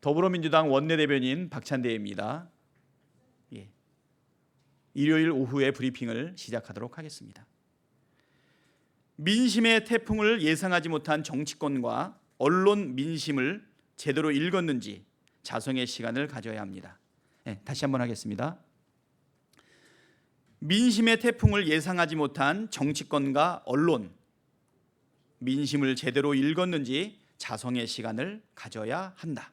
더불어민주당 원내대변인 박찬대입니다. 일요일 오후에 브리핑을 시작하도록 하겠습니다. 민심의 태풍을 예상하지 못한 정치권과 언론 민심을 제대로 읽었는지 자성의 시간을 가져야 합니다. 다시 한번 하겠습니다. 민심의 태풍을 예상하지 못한 정치권과 언론, 민심을 제대로 읽었는지 자성의 시간을 가져야 한다.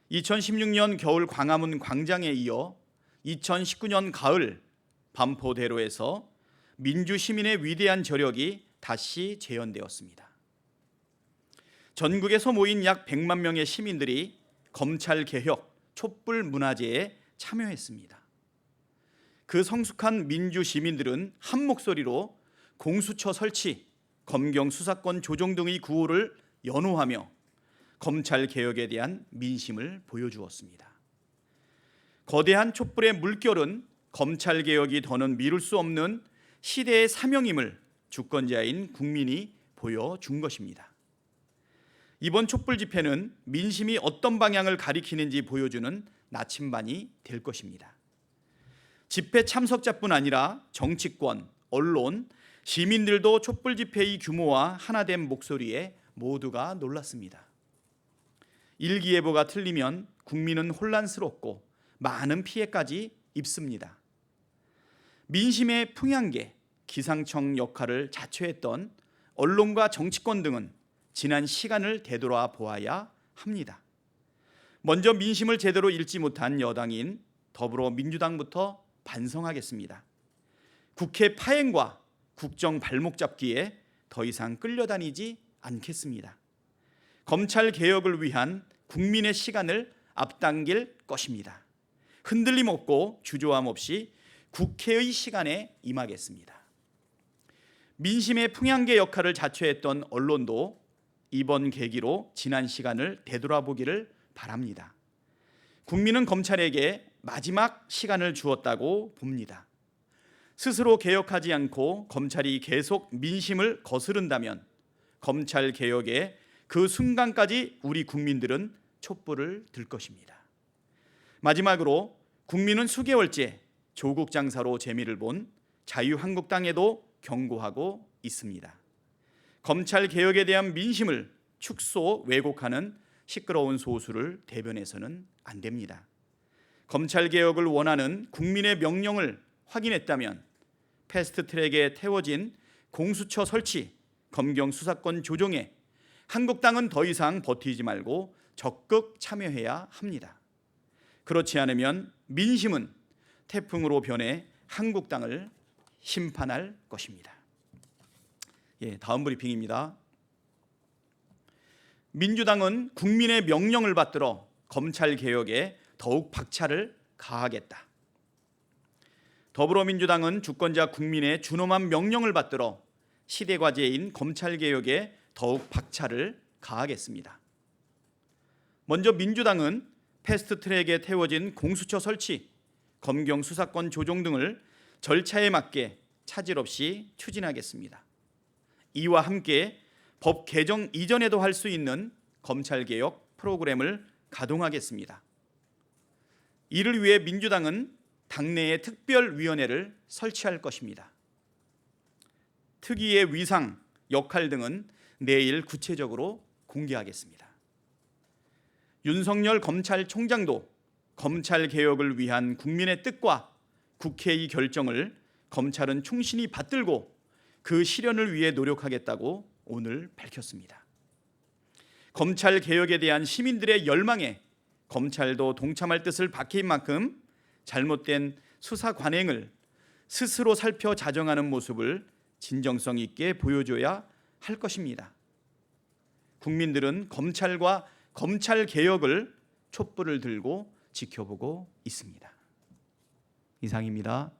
2016년 겨울 광화문 광장에 이어 2019년 가을 반포대로에서 민주시민의 위대한 저력이 다시 재현되었습니다. 전국에서 모인 약 100만 명의 시민들이 검찰개혁 촛불 문화제에 참여했습니다. 그 성숙한 민주 시민들은 한 목소리로 공수처 설치, 검경 수사권 조정 등의 구호를 연호하며 검찰개혁에 대한 민심을 보여주었습니다. 거대한 촛불의 물결은 검찰개혁이 더는 미룰 수 없는 시대의 사명임을 주권자인 국민이 보여준 것입니다. 이번 촛불 집회는 민심이 어떤 방향을 가리키는지 보여주는 나침반이 될 것입니다. 집회 참석자뿐 아니라 정치권, 언론, 시민들도 촛불 집회의 규모와 하나된 목소리에 모두가 놀랐습니다. 일기예보가 틀리면 국민은 혼란스럽고 많은 피해까지 입습니다. 민심의 풍향계, 기상청 역할을 자처했던 언론과 정치권 등은 지난 시간을 되돌아 보아야 합니다. 먼저 민심을 제대로 읽지 못한 여당인 더불어민주당부터 반성하겠습니다. 국회 파행과 국정 발목 잡기에 더 이상 끌려다니지 않겠습니다. 검찰 개혁을 위한 국민의 시간을 앞당길 것입니다. 흔들림 없고 주저함 없이 국회의 시간에 임하겠습니다. 민심의 풍향계 역할을 자처했던 언론도 이번 계기로 지난 시간을 되돌아보기를 바랍니다. 국민은 검찰에게 마지막 시간을 주었다고 봅니다. 스스로 개혁하지 않고 검찰이 계속 민심을 거스른다면 검찰 개혁의 그 순간까지 우리 국민들은 촛불을 들 것입니다. 마지막으로 국민은 수개월째 조국 장사로 재미를 본 자유한국당에도 경고하고 있습니다. 검찰 개혁에 대한 민심을 축소 왜곡하는 시끄러운 소수를 대변해서는 안 됩니다. 검찰 개혁을 원하는 국민의 명령을 확인했다면 패스트트랙에 태워진 공수처 설치, 검경 수사권 조정에 한국당은 더 이상 버티지 말고 적극 참여해야 합니다. 그렇지 않으면 민심은 태풍으로 변해 한국당을 심판할 것입니다. 다음 브리핑입니다. 민주당은 국민의 명령을 받들어 검찰 개혁에 더욱 박차를 가하겠다. 더불어민주당은 주권자 국민의 준엄한 명령을 받들어 시대 과제인 검찰 개혁에 더욱 박차를 가하겠습니다. 먼저 민주당은 패스트트랙에 태워진 공수처 설치, 검경 수사권 조정 등을 절차에 맞게 차질 없이 추진하겠습니다. 이와 함께 법 개정 이전에도 할 수 있는 검찰개혁 프로그램을 가동하겠습니다. 이를 위해 민주당은 당내에 특별위원회를 설치할 것입니다. 특위의 위상, 역할 등은 내일 구체적으로 공개하겠습니다. 윤석열 검찰총장도 검찰개혁을 위한 국민의 뜻과 국회의 결정을 검찰은 충실히 받들고 그 실현을 위해 노력하겠다고 오늘 밝혔습니다. 검찰개혁에 대한 시민들의 열망에 검찰도 동참할 뜻을 밝힌 만큼 잘못된 수사 관행을 스스로 살펴 자정하는 모습을 진정성 있게 보여줘야 할 것입니다. 국민들은 검찰과 검찰개혁을 촛불을 들고 지켜보고 있습니다. 이상입니다.